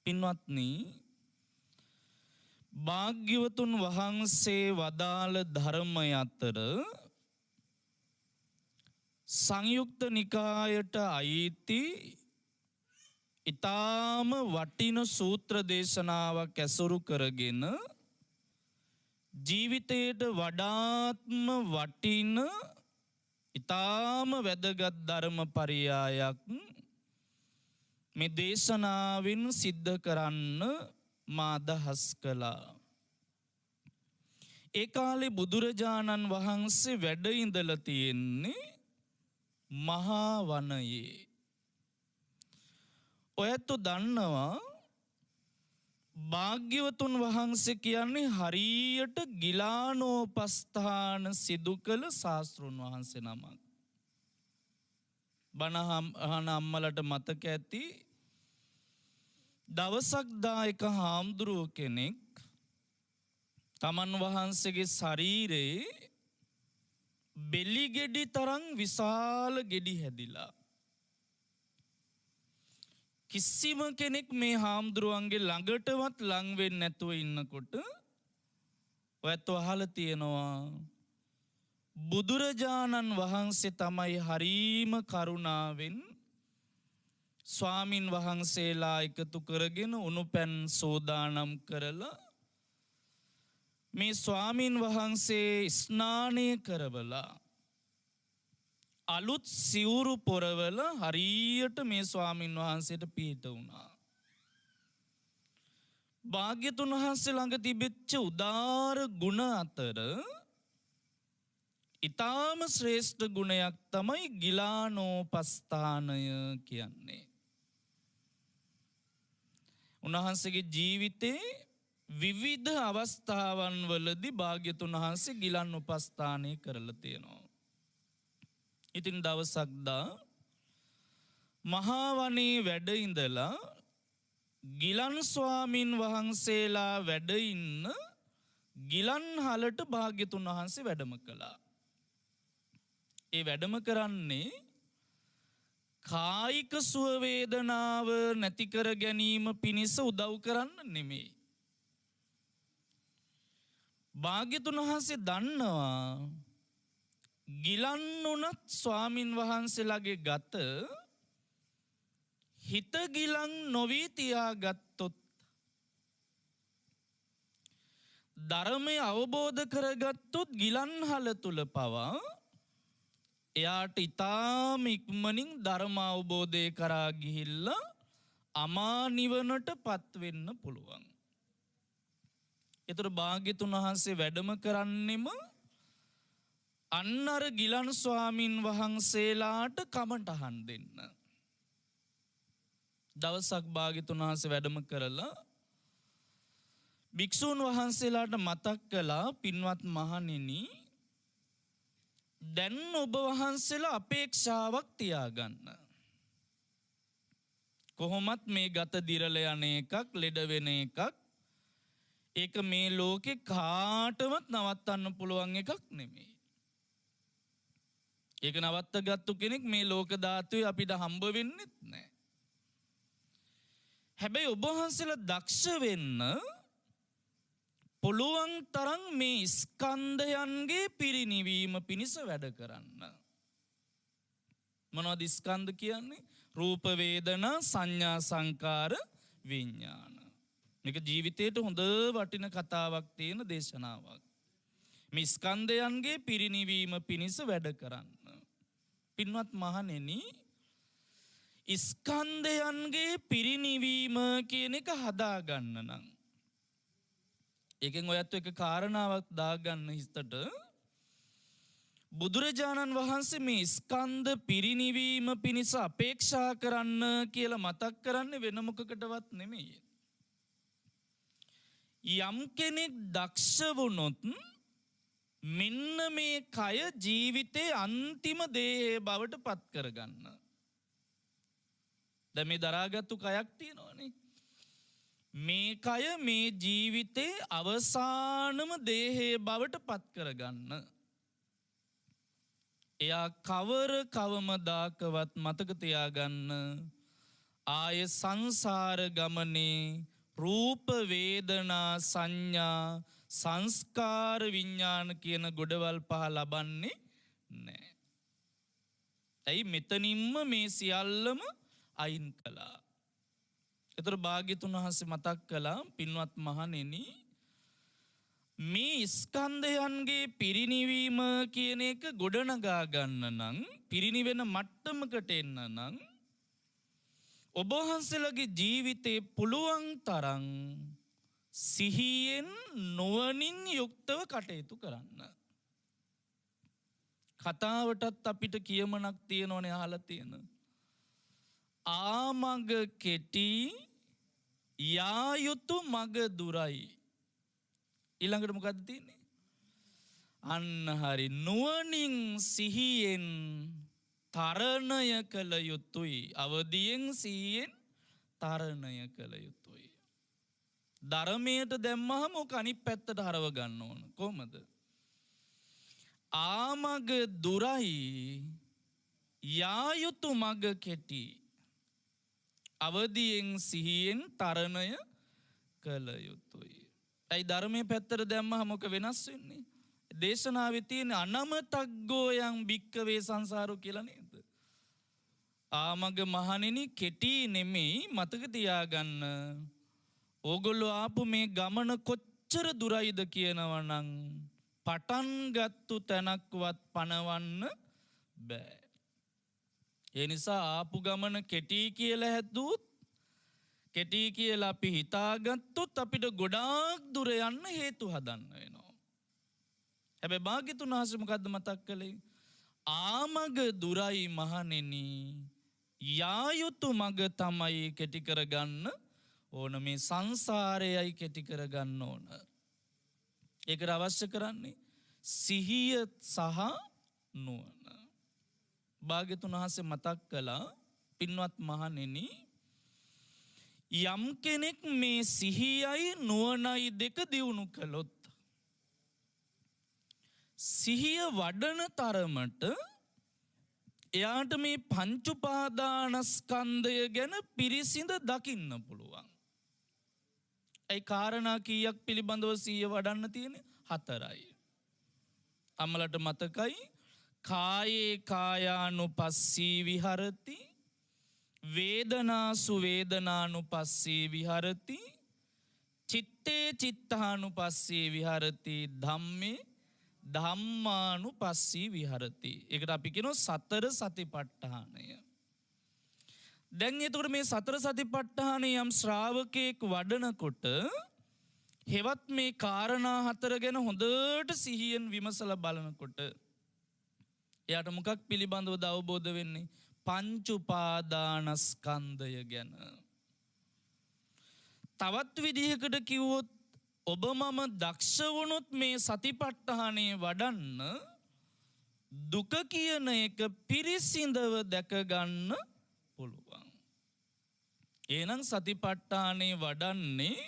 පින්වත්නි, භාග්‍යවතුන් වහන්සේ වදාළ ධර්මය අතර සංයුක්ත නිකායට අයිති ඊටාම වටින සූත්‍ර දේශනාවක් ඇසුරු කරගෙන ජීවිතයට වඩාත්ම වටින ඊටාම වැදගත් ධර්ම පරියායක් මේ දේශනාවෙන් සිද්ධ කරන්න මා අදහස් කළා. ඒ කාලේ බුදුරජාණන් වහන්සේ වැඩ ඉඳලා තියෙන්නේ මහා වනයේ. ඔයත් දන්නවා භාග්‍යවතුන් වහන්සේ කියන්නේ හරියට ගිලානෝපස්ථාන සිදු කළ ශාස්ත්‍රුන් වහන්සේ නමක්. බණ අම්මලට මතක ඇති දවසක් දායක හාමුදුරුව කෙනෙක් තමන් වහන්සේගේ ශරීරයේ බෙලි ගෙඩි තරම් විශාල ගෙඩි හැදිලා කිසිම කෙනෙක් මේ හාමුදුරුවන්ගේ ළඟටවත් ලං වෙන්නේ නැතුව ඉන්නකොට ඔයත් අහලා තියෙනවා බුදුරජාණන් වහන්සේ තමයි හරීම කරුණාවෙන් ස්වාමින් වහන්සේලා එකතු කරගෙන උණුපැන් සෝදානම් කරලා මේ ස්වාමින් වහන්සේ ස්නානය කරවලා අලුත් සිවුරු පොරවල හරියට මේ ස්වාමින් වහන්සේට පිහිට වුණා. භාග්‍යතුන් වහන්සේ ළඟ තිබෙච්ච උදාර ගුණ අතර ඊටාම ශ්‍රේෂ්ඨ ගුණයක් තමයි ගිලානෝපස්ථානය කියන්නේ. උන්වහන්සේගේ ජීවිතේ විවිධ අවස්ථාවන් වලදී භාග්‍යතුන් වහන්සේ ගිලන් උපස්ථානය කරලා තියෙනවා. ඉතින් දවසක් මහා වනයේ වැඩ ඉඳලා ගිලන් ස්වාමින් වහන්සේලා වැඩ ඉන්න ගිලන් හලට භාග්‍යතුන් වහන්සේ වැඩම කළා. ඒ වැඩම කරන්නේ කායික සුව වේදනාව නැති කර ගැනීම පිණිස උදව් කරන්න නෙමෙයි. භාග්‍යතුන් වහන්සේ දන්නවා ගිලන් උනත් ස්වාමින් වහන්සේලාගේ ගත හිත ගිලන් නොවී තියාගත්තොත් ධර්මය අවබෝධ කරගත්තොත් ගිලන්හල තුල පවා එයාට ඊටාම ඉක්මනින් ධර්ම අවබෝධය කරා ගිහිල්ලා අමා නිවනටපත් වෙන්න පුළුවන්. ඒතර භාග්‍යතුන් වහන්සේ වැඩම කරන්නෙම අන්නර ගිලන් ස්වාමින් වහන්සේලාට කමටහන් දෙන්න. දවසක් භාග්‍යතුන් වහන්සේ වැඩම කරලා භික්ෂූන් වහන්සේලාට මතක් කළා, පින්වත් මහණෙනි, දැන් ඔබ වහන්සේලා අපේක්ෂාවක් තියාගන්න. කොහොමත් මේ ගත දිරල යන එකක්, ලෙඩ වෙන එකක්, ඒක මේ ලෝකේ කාටවත් නවත්තන්න පුළුවන් එකක් නෙමෙයි. ඒක නවත්තගත්තු කෙනෙක් මේ ලෝක ධාතුවේ අපිට හම්බ වෙන්නෙත් නැහැ. හැබැයි ඔබ වහන්සේලා දක්ෂ වෙන්න පුළුවන් තරම් මේ ස්කන්ධයන්ගේ පිරිනිවීම පිණිස වැඩ කරන්න. මොනවද ස්කන්ධ කියන්නේ? රූප, වේදනා, සංඥා, සංකාර, විඥාන. මේක ජීවිතේට හොඳ වටින කතාවක් තියෙන දේශනාවක්. මේ ස්කන්ධයන්ගේ පිරිනිවීම පිණිස වැඩ කරන්න. පින්වත් මහණෙනි, ස්කන්ධයන්ගේ පිරිනිවීම කියන එක හදාගන්න නම් ඒකෙන් ඔයත් එක කාරණාවක් දාගන්න හිතට. බුදුරජාණන් වහන්සේ මේ ස්කන්ධ පිරිනිවීම පිණිස අපේක්ෂා කරන්න කියලා මතක් කරන්නේ වෙන මොකකටවත් නෙමෙයි. යම් කෙනෙක් දක්ෂ වුණොත් මෙන්න මේ කය ජීවිතේ අන්තිම දේහය බවට පත් කරගන්න. දැන් මේ දරාගත්තු කයක් තියෙනවනේ. මේ කය මේ ජීවිතේ අවසානම දේහය බවට පත් කරගන්න. එයා කවමදාකවත් මතක තියාගන්න, ආය සංසාර ගමනේ රූප වේදනා සංඥා සංස්කාර විඥාන කියන ගොඩවල් පහ ලබන්නේ නැහැ. ඇයි මෙතනින්ම මේ සියල්ලම අයින් කළා. ඒතර භාග්‍යතුන් වහන්සේ මතක් කළා පින්වත් මහණෙනි මේ ස්කන්ධයන්ගේ පිරිණිවීම කියන එක ගොඩනගා ගන්න නම් පිරිණිවෙන මට්ටමකට එන්න නම් ඔබ වහන්සේලාගේ ජීවිතේ පුළුවන් තරම් සිහියෙන් නුවණින් යුක්තව කටයුතු කරන්න. කතාවටත් අපිට කියමනක් තියෙනවනේ අහලා තියෙන. ආමග කෙටි යා යුතු මග දුරයි. ඊළඟට මොකද්ද තියෙන්නේ? අන්න හරි නුවණින් සිහියෙන් තරණය කළ යුතුයි. අවදියෙන් සිහියෙන් තරණය කළ යුතුයි. ධර්මයට දැම්මහම ඔක අනිත් පැත්තට හරව ගන්න ඕන. කොහමද? ආමග දුරයි යා යුතු මග කෙටි. අවදියෙන් සිහියෙන් තරණය කළ යුතුයි. ඇයි ධර්මයේ පැත්තට දැම්මහම මොක වෙනස් වෙන්නේ? දේශනාවේ තියෙන අනමතග්ගෝ යං භික්කවේ සංසාරෝ කියලා නේද? ආමග මහණෙනි කෙටි නෙමෙයි මතක තියාගන්න. ඕගොල්ලෝ ආපු මේ ගමන කොච්චර දුරයිද කියනවා නම් පටන් ගත්තු තැනක්වත් පණවන්න බෑ. ඒ නිසා ආපු ගමන කෙටි කියලා හැදුවොත් කෙටි කියලා අපි හිතාගත්තොත් අපිට ගොඩාක් දුර යන්න හේතු හදන්න වෙනවා. හැබැයි භාග්‍යතුන් වහන්සේ මොකද්ද මතක් කළේ? ආමග දුරයි මහණෙනි යා යුතු මග තමයි කෙටි කරගන්න ඕන. මේ සංසාරයයි කෙටි කරගන්න ඕන. ඒකට අවශ්‍ය කරන්නේ සිහිය සහ නුවණ. භාග්‍යතුන් වහන්සේ මතක් කළා පින්වත් මහණෙනි යම් කෙනෙක් මේ සිහියයි නුවණයි දෙක දියුණු කළොත් සිහිය වඩන තරමට එයාට මේ පංච උපාදානස්කන්ධය ගැන පිරිසිඳ දකින්න පුළුවන්. ඒ කාරණා කීයක් පිළිබඳව සිහිය වඩන්න තියෙන්නේ? 4යි. අම්මලට මතකයි කායේ කායානුපස්සී විහරති වේදනාසු වේදනානුපස්සී විහරති චිත්තේ චිත්තානුපස්සී විහරති ධම්මේ ධම්මානුපස්සී විහරති. ඒකට අපි කියනවා සතර සතිපට්ඨානය. දැන් එතකොට මේ සතර සතිපට්ඨානය යම් ශ්‍රාවකෙක් වඩනකොට හෙවත් මේ කාරණා 4 ගැන හොඳට සිහියෙන් විමසලා බලනකොට එයාට මොකක් පිළිබඳවද අවබෝධ වෙන්නේ? පංච උපාදානස්කන්ධය ගැන. තවත් විදිහකට කිව්වොත් ඔබ මම දක්ෂ වුණොත් මේ සතිපට්ඨානය වඩන්න දුක කියන එක පිරිසිඳව දැක ගන්න පුළුවන්. එහෙනම් සතිපට්ඨානය වඩන්නේ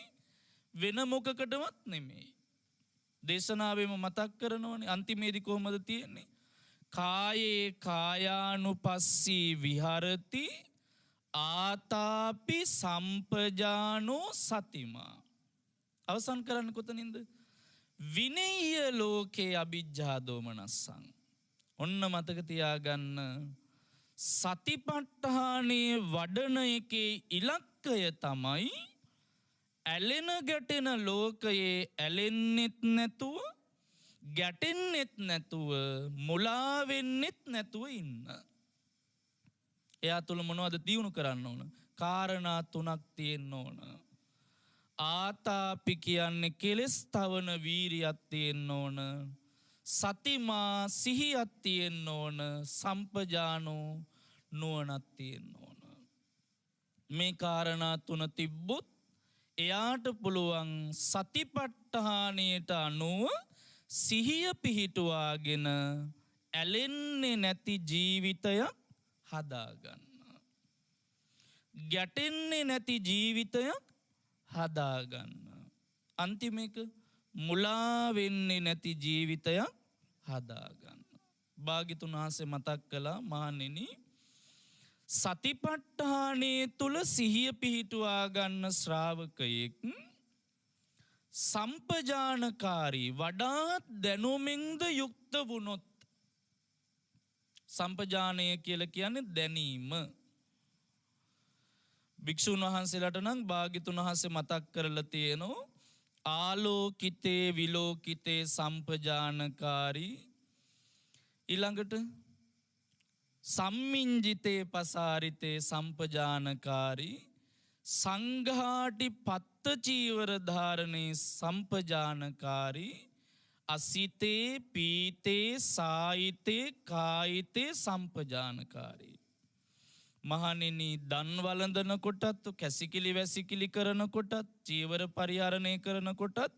වෙන මොකකටවත් නෙමෙයි. දේශනාවෙම මතක් කරනවනේ අන්තිමේදී කොහොමද තියෙන්නේ? කායේ කායානුපස්සී විහරති ආතාපි සම්පජානෝ සතිමා. අවසන් කරන්න කොතනින්ද? විනේය ලෝකේ අවිජ්ජා දෝමනස්සං. ඔන්න මතක තියාගන්න සතිපට්ඨානේ වඩන එකේ ඉලක්කය තමයි ඇලෙන ගැටෙන ලෝකයේ ඇලෙන්නෙත් නැතුව ගැටෙන්නෙත් නැතුව මුලා වෙන්නෙත් නැතුව ඉන්න. එයා තුල මොනවද දියුණු කරන්න ඕන? කාරණා 3ක් තියෙන්න ඕන. ආතාපි කියන්නේ කෙලස් තවන වීරියක් තියෙන්න ඕන. සතිමා සිහියක් තියෙන්න ඕන. සම්පජානෝ නුවණක් තියෙන්න ඕන. මේ කාරණා 3 තිබ්බොත් එයාට පුළුවන් සතිපට්ඨානයට අනුව සිහිය පිහිටුවාගෙන ඇලෙන්නේ නැති ජීවිතයක් හදාගන්න. ගැටෙන්නේ නැති ජීවිතයක් හදාගන්න. අන්තිම එක මුලා වෙන්නේ නැති ජීවිතයක් හදාගන්න. භාග්‍යතුන් වහන්සේ මතක් කළා මහණෙනි සතිපට්ඨානේ තුල සිහිය පිහිටුවා ගන්න ශ්‍රාවකයෙක් සම්පජානකාරී වඩාත් දැනුමින්ද යුක්ත වුණොත්, සම්පජානය කියලා කියන්නේ දැනීම. භික්ෂුන් වහන්සේලාට නම් භාග්‍යතුන් වහන්සේ මතක් කරලා තියෙනවා ආලෝකිතේ විලෝකිතේ සම්පජානකාරී, ඊළඟට සම්මිංජිතේ පසාරිතේ සම්පජානකාරී, සංඝාටි පත්ත චීවර ධාරණේ සම්පජානකාරී, අසිතේ පීතේ සායිතේ කායිතේ සම්පජානකාරී. මහණෙනි, දන් වළඳන කොටත්, කැසිකිලි වැසිකිලි කරන කොටත්, චීවර පරිහරණය කරන කොටත්,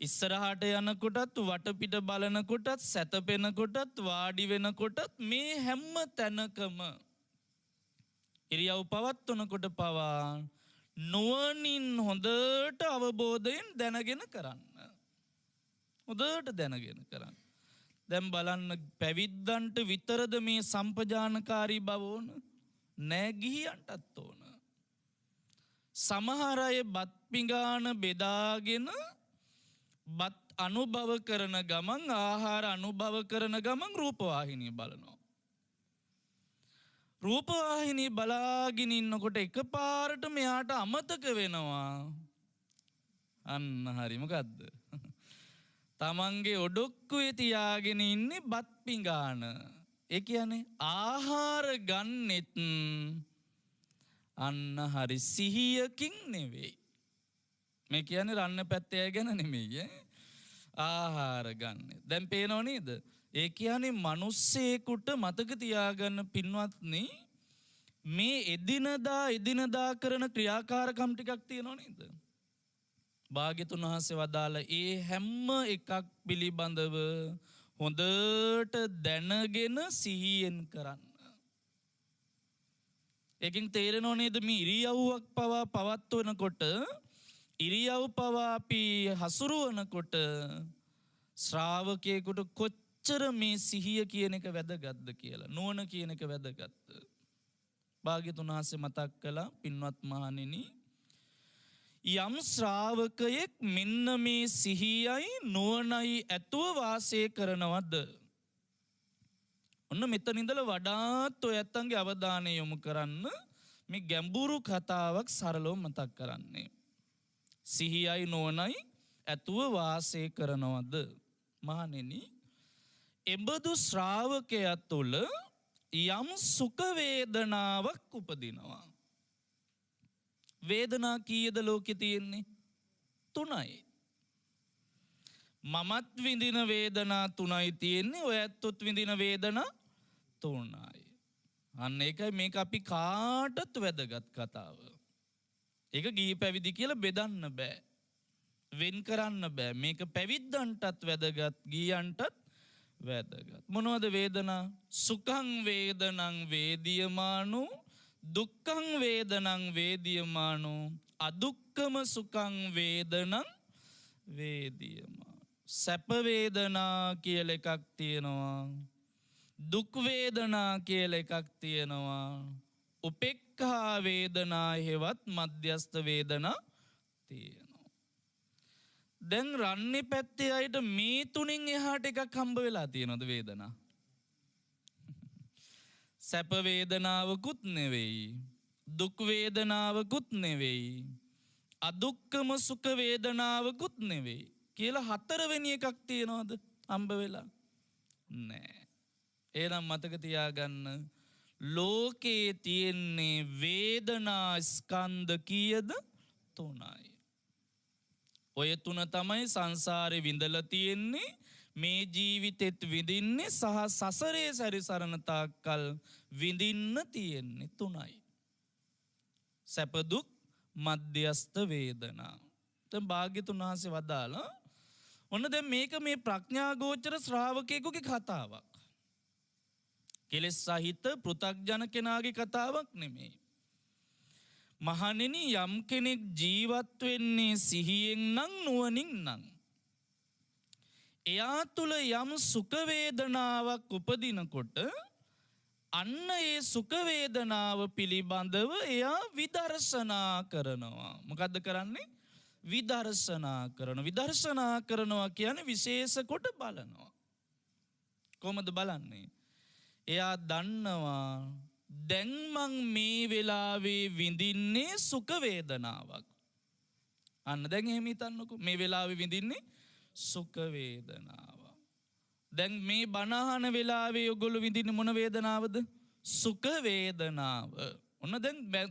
ඉස්සරහට යන කොටත්, වටපිට බලන කොටත්, සැතපෙන කොටත්, වාඩි වෙන කොටත්, මේ හැම තැනකම ඉරියව් පවත්වනකොට පවා නුවණින් හොඳට අවබෝධයෙන් දැනගෙන කරන්න. හොඳට දැනගෙන කරන්න. දැන් බලන්න, පැවිද්දන්ට විතරද මේ සම්පජානකාරී බව ඕන? නෑ, ගිහියන්ටත් ඕන. සමහර අය බත් පිඟාන බෙදාගෙන බත් අනුභව කරන ගමන්, ආහාර අනුභව කරන ගමන් රූපවාහිනිය බලනවා. රූපවාහිනිය බලාගෙන ඉන්නකොට එකපාරට මෙයාට අමතක වෙනවා. අන්න හරි, මොකද්ද? තමන්ගේ ඔඩොක්කුවේ තියාගෙන ඉන්නේ බත් පිඟාන. ඒ කියන්නේ ආහාර ගන්නෙත් අන්න හරි සිහියකින් නෙවෙයි. මේ කියන්නේ රන්න පැත්තේ ගැන නෙමෙයි. ආහාර ගන්න. දැන් පේනව නේද? ඒ කියන්නේ මිනිස්සෙකුට මතක තියාගන්න පින්වත්නි, මේ එදිනදා කරන ක්‍රියාකාරකම් ටිකක් තියෙනව නේද? භාග්‍යතුන් වහන්සේ වදාළ ඒ හැම එකක් පිළිබඳව හොඳට දැනගෙන සිහියෙන් කරන්න. ඒකෙන් තේරෙනව නේද මේ ඉරියව්වක් පවා පවත්වනකොට, ඉරියව් පවා අපි හසුරුවනකොට ශ්‍රාවකයෙකුට කොච්චර මේ සිහිය කියන එක වැදගත්ද කියලා, නුවණ කියන එක වැදගත්ද. භාග්‍යතුන් වහන්සේ මතක් කළා, පින්වත් මහණෙනි, යම් ශ්‍රාවකයෙක් මෙන්න මේ සිහියයි නුවණයි ඇතුව වාසය කරනවද? ඔන්න මෙතන ඉඳලා වඩාත් ඔය ඇත්තන්ගේ අවධානය යොමු කරන්න මේ ගැඹුරු කතාවක් සරලව මතක් කරන්නේ. සිහියයි නුවණයි ඇතුව වාසය කරනවද? මහණෙනි, එබඳු ශ්‍රාවකයා තුළ යම් සුඛ වේදනාවක් උපදිනවා. වේදනා කීයද ලෝකේ තියෙන්නේ? 3යි. මමත් විඳින වේදනා 3යි තියෙන්නේ, ඔය ඇත්තොත් විඳින වේදනා 3යි. අන්න ඒකයි මේක අපි කාටත් වැදගත් කතාව. ඒක ගිහි පැවිදි කියලා බෙදන්න බෑ, වෙන් කරන්න බෑ. මේක පැවිද්දන්ටත් වැදගත්, ගිහියන්ටත් වැදගත්. මොනවද වේදනා? සුඛං වේදනං වේදියමානෝ, දුක්ඛං වේදනං වේදියමානෝ, අදුක්ඛම සුඛං වේදනං වේදියමානෝ. සැප වේදනා කියලා එකක් තියෙනවා, දුක් වේදනා කියලා එකක් තියෙනවා, උපේක්ඛා වේදනා හේවත් මධ්‍යස්ථ වේදනා තියෙනවා. දැන් රන්නේ පැත්තේ අයට මේ තුنين එහාට එකක් හම්බ වෙලා තියෙනවද වේදනා? සැප වේදනාවකුත් නෙවෙයි, දුක් වේදනාවකුත් නෙවෙයි, අදුක්කම සුඛ වේදනාවකුත් නෙවෙයි කියලා 4වෙනි එකක් තියනවද හම්බ වෙලා? නෑ. එහෙනම් මතක තියාගන්න, ලෝකේ තියෙන්නේ වේදනා ස්කන්ධ කීයද? 3යි. ඔය 3 තමයි සංසාරේ විඳලා තියෙන්නේ, මේ ජීවිතෙත් විඳින්නේ, සහ සසරේ සැරිසරන තාක්කල් විඳින්න තියෙන්නේ 3යි. සැප දුක් මධ්‍යස්ථ වේදනා. දැන් භාග්‍යතුන් වහන්සේ වදාලා, ඔන්න දැන් මේක මේ ප්‍රඥාගෝචර ශ්‍රාවකයෙකුගේ කතාවක්. කෙලෙස් සහිත පෘථග්ජන කෙනාගේ කතාවක් නෙමෙයි. මහණෙනි, යම් කෙනෙක් ජීවත් වෙන්නේ සිහියෙන් නම් නුවණින් නම්, එයා තුල යම් සුඛ වේදනාවක් උපදිනකොට අන්න ඒ සුඛ වේදනාව පිළිබඳව එයා විදර්ශනා කරනවා. මොකද්ද කරන්නේ? විදර්ශනා කරනවා. විදර්ශනා කරනවා කියන්නේ විශේෂ කොට බලනවා. කොහොමද බලන්නේ? එයා දන්නවා දැන් මං මේ වෙලාවේ විඳින්නේ සුඛ වේදනාවක්. අන්න දැන් එහෙම හිතන්නකෝ. මේ වෙලාවේ විඳින්නේ සුඛ වේදනාව. දැන් මේ බණ අහන වෙලාවේ ඔයගොල්ලෝ විඳින්නේ මොන වේදනාවද? සුඛ වේදනාව. ඔන්න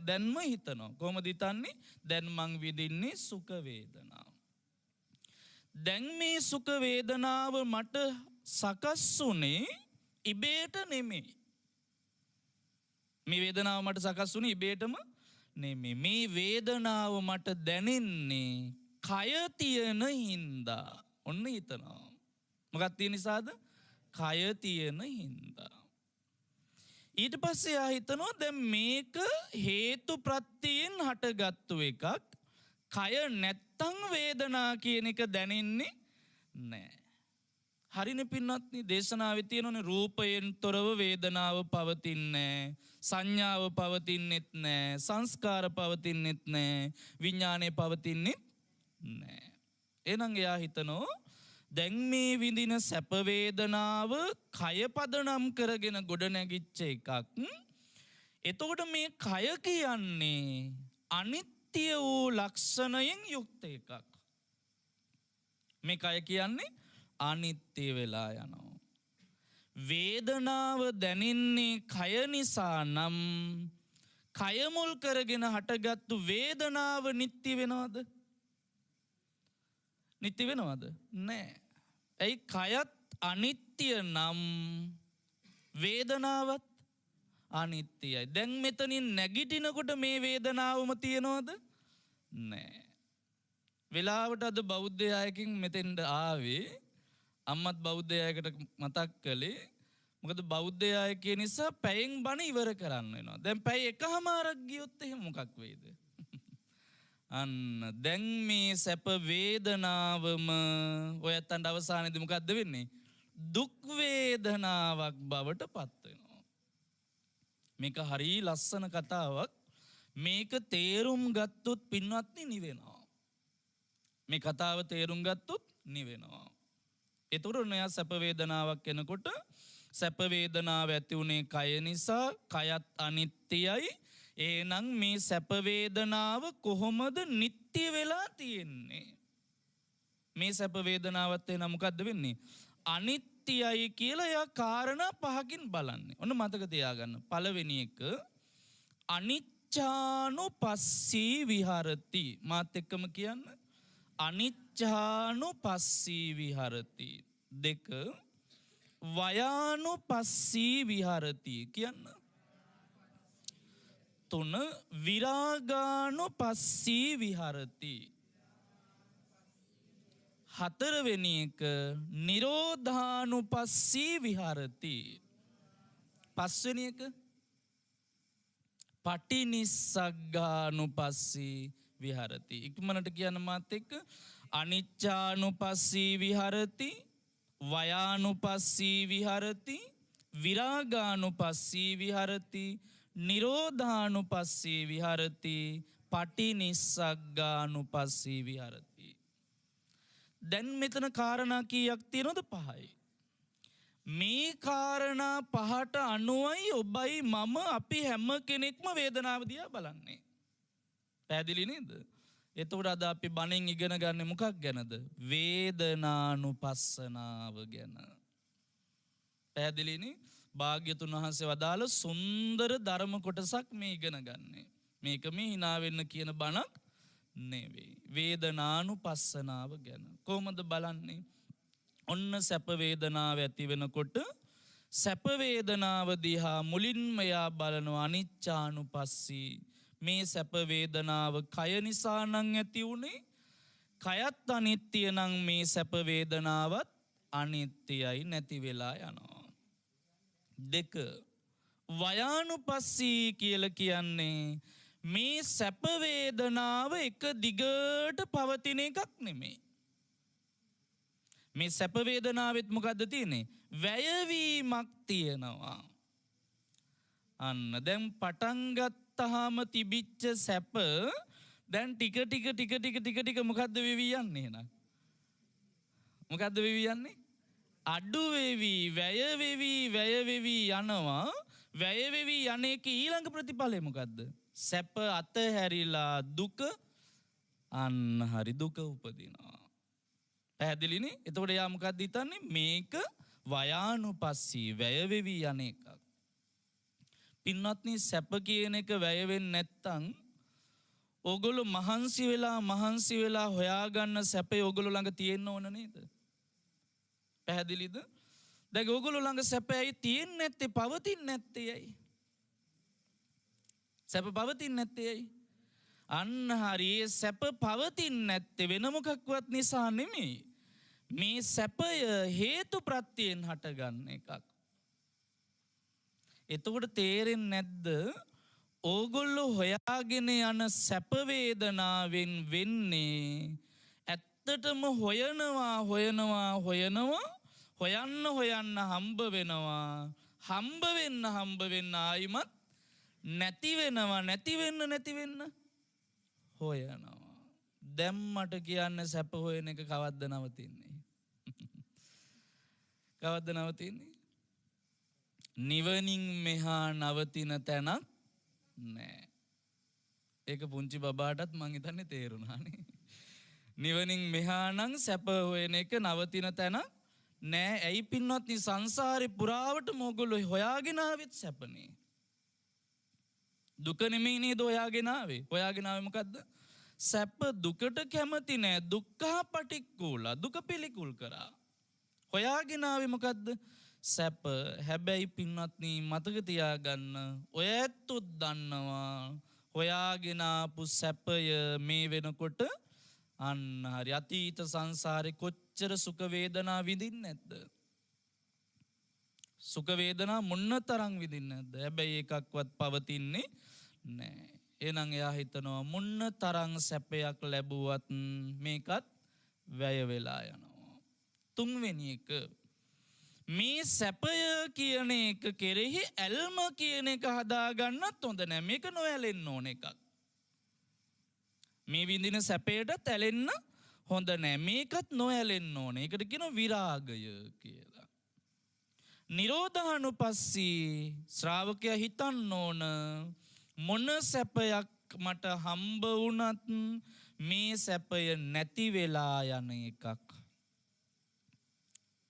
දැන්ම හිතනවා. කොහොමද හිතන්නේ? දැන් මං විඳින්නේ සුඛ වේදනාව. දැන් මේ සුඛ වේදනාව මට සකස්ුනේ ඉබේට නෙමෙයි. මේ වේදනාව මට සකස්ුනේ ඉබේටම නෙමෙයි. මේ වේදනාව මට දැනෙන්නේ කය තියෙන හින්දා. ඔන්න හිතනවා. මොකක් තියෙන නිසාද? කය තියෙන හින්දා. ඊට පස්සේ ආ හිතනවා දැන් මේක හේතු ප්‍රත්‍යයෙන් හටගත්තු එකක්. කය නැත්තම් වේදනා කියන එක දැනෙන්නේ නැහැ. හරිනේ පින්වත්නි, දේශනාවේ තියෙනනේ රූපයෙන් තොරව වේදනාව පවතින්නේ නැහැ. සංඥාව පවතින්නෙත් නැහැ. සංස්කාර පවතින්නෙත් නැහැ. විඥානය පවතින්නෙත් නැහැ. එහෙනම් එයා හිතනවා දැන් මේ විඳින සැප වේදනාව කය පදනම් කරගෙන ගොඩ නැගිච්ච එකක්. එතකොට මේ කය කියන්නේ අනිත්‍ය වූ ලක්ෂණයෙන් යුක්ත එකක්. මේ කය කියන්නේ අනිත්‍ය වෙලා යනවා. වේදනාව දැනෙන්නේ කය නිසා නම් කය මුල් කරගෙන හටගත්තු වේදනාව නිට්ටය වෙනවද? නිට්ටය වෙනවද? නැහැ. ඇයි? කයත් අනිත්‍ය නම් වේදනාවත් අනිත්‍යයි. දැන් මෙතනින් නැගිටිනකොට මේ වේදනාවම තියනවද? නැහැ. වෙලාවට අද බෞද්ධ අයකින් මෙතෙන්ට ආවේ අම්මත් බෞද්ධ අයකට මතක් කළේ. මොකද බෞද්ධ අය කියන නිසා පැයෙන් බණ ඉවර කරන්න වෙනවා. දැන් පැය එකමාරක් ගියොත් එහෙම මොකක් වෙයිද? අන්න දැන් මේ සැප වේදනාවම ඔයත්තන්ට අවසානයේදී මොකද්ද වෙන්නේ? දුක් වේදනාවක් බවට පත් වෙනවා. මේක හරි ලස්සන කතාවක්. මේක තේරුම් ගත්තොත් පින්වත්නි නිවෙනවා. මේ කතාව තේරුම් ගත්තොත් නිවෙනවා. ඒතර නෑ සැප වේදනාවක් එනකොට සැප වේදනාව ඇති උනේ කය නිසා. කයත් අනිත්‍යයි. එහෙනම් මේ සැප වේදනාව කොහොමද නිට්ටය වෙලා තියෙන්නේ? මේ සැප වේදනාවත් එහෙනම් මොකද්ද වෙන්නේ? අනිත්‍යයි කියලා එයා කාරණා පහකින් බලන්නේ. ඔන්න මතක තියාගන්න. පළවෙනි එක අනිච්ඡානුපස්සී විහරති. මාත් එක්කම කියන්න. අනිච්ඡානුපස්සී විහරති. දෙක වයානුපස්සී විහරති. කියන්න. තුන විරාගානුපස්සී විහරති. හතරවෙනි එක නිරෝධානුපස්සී විහරති. පස්වෙනි එක පටිනිස්සග්ගානුපස්සී විහරති. ඉක්මනට කියන්න මාත් එක්ක. අනිච්ඡානුපස්සී විහරති, වයානුපස්සී විහරති, විරාගානුපස්සී විහරති, නිරෝධානුපස්සී විහරති, පටිනිස්සග්ගානුපස්සී විහරති. දැන් මෙතන කාරණා කීයක් තියෙනවද? පහයි. මේ කාරණා පහට අනුවයි ඔබයි මම අපි හැම කෙනෙක්ම වේදනාව දිහා බලන්නේ. පැහැදිලි නේද? එතකොට අද අපි බණෙන් ඉගෙන ගන්න මොකක් ගැනද? වේදනානුපස්සනාව ගැන. පැහැදිලිනේ? භාග්‍යතුන් වහන්සේ වදාළ සුන්දර ධර්ම කොටසක් මේ ඉගෙන ගන්න. මේක මේ hina වෙන්න කියන බණක් නෙවෙයි. වේදනානුපස්සනාව ගැන. කොහොමද බලන්නේ? ඔන්න සැප වේදනාව ඇති වෙනකොට සැප වේදනාව දිහා මුලින්ම යා බලනවා අනිච්ඡානුපස්සී. මේ සැප වේදනාව කය නිසා නම් ඇති උනේ. කයත් අනිත්‍ය නම් මේ සැප වේදනාවත් අනිත්‍යයි, නැති වෙලා යනවා. දෙක වයානුපස්සී කියලා කියන්නේ මේ සැප වේදනාව එක දිගට පවතින එකක් නෙමෙයි. මේ සැප වේදනාවෙත් මොකද්ද තියෙන්නේ? වැයවීමක් තියෙනවා. අන්න දැන් පටන් ගත්තාම තිබිච්ච සැප දැන් ටික මොකද්ද වෙවි යන්නේ එහෙනම්? මොකද්ද වෙවි යන්නේ? අඩු වෙවි, වැය වෙවි යනවා. වැය වෙවි යන්නේක ඊළඟ ප්‍රතිඵලය මොකද්ද? සැප අතහැරිලා දුක අන්න හරි දුක උපදිනවා. පැහැදිලිනේ? එතකොට යා මොකද්ද හිතන්නේ? මේක වයානුපස්සී වැය වෙවි යන එකක්. පින්වත්නි සැප කියන එක වැය වෙන්නේ නැත්තම් ඕගොල්ලෝ මහන්සි වෙලා හොයාගන්න සැපේ ඕගොල්ලෝ ළඟ තියෙන්න ඕන නේද? පැහැදිලිද? දැන් ඕගොල්ලෝ ළඟ සැපයි තියෙන්නේ නැත්තේ පවතින්නේ නැත්තේ ඇයි? සැප පවතින්නේ නැත්තේ ඇයි? අන්න හරි සැප පවතින්නේ නැත්තේ වෙන මොකක්වත් නිසා නෙමෙයි. මේ සැපය හේතු ප්‍රත්‍යයෙන් හටගන්න එකක්. එතකොට තේරෙන්නේ නැද්ද? ඕගොල්ලෝ හොයාගෙන යන සැප වේදනාවෙන් වෙන්නේ ඇත්තටම හොයනවා හොයන්න හම්බ වෙන්න ආයිමත් නැති වෙන්න හොයනවා. දැම්මට කියන්න සැප හොයන එක කවද්ද නවතින්නේ? කවද්ද නවතින්නේ? නිවනින් මෙහා නවතින තැනක් නෑ. ඒක පුංචි බබාටත් මං හිතන්නේ තේරුණානේ. නිවනින් මෙහා නම් සැප හොයන එක නවතින තැනක් නෑ. ඇයි පින්වත්නි සංසාරේ පුරාවටම ඕගොල්ලෝ හොයාගෙන ආවෙත් සැපනේ. දුක නෙමෙයි නේද හොයාගෙන ආවේ මොකද්ද? සැප දුකට කැමති නෑ. දුක්ඛ පටික්කුල දුක පිළිකුල් කරා. හොයාගෙන ආවේ මොකද්ද? සැප. හැබැයි පින්වත්නි මතක තියාගන්න ඔය ඇත්තොත් දන්නවා හොයාගෙන ආපු සැපය මේ වෙනකොට අන්න හරි අතීත සංසාරේ කොච්චර සුඛ වේදනා විඳින්නේ නැද්ද? සුඛ වේදනා මොන්නතරම් විඳින්නේ නැද්ද? හැබැයි එකක්වත් පවතින්නේ නැහැ. එහෙනම් එයා හිතනවා මොන්නතරම් සැපයක් ලැබුවත් මේකත් වැය වෙලා යනවා. තුන්වෙනි එක මේ සැපය කියන එක කෙරෙහි ඇල්ම කියන එක හදාගන්නත් හොඳ නෑ. මේක නොඇලෙන්න ඕන එකක්. මේ විඳින සැපයට ඇලෙන්න හොඳ නෑ. මේකත් නොඇලෙන්න ඕන. ඒකට කියනවා විරාගය කියලා. නිරෝධානුපස්සී ශ්‍රාවකයා හිතන්න ඕන මොන සැපයක් මට හම්බ වුණත් මේ සැපය නැති වෙලා යන එකක්.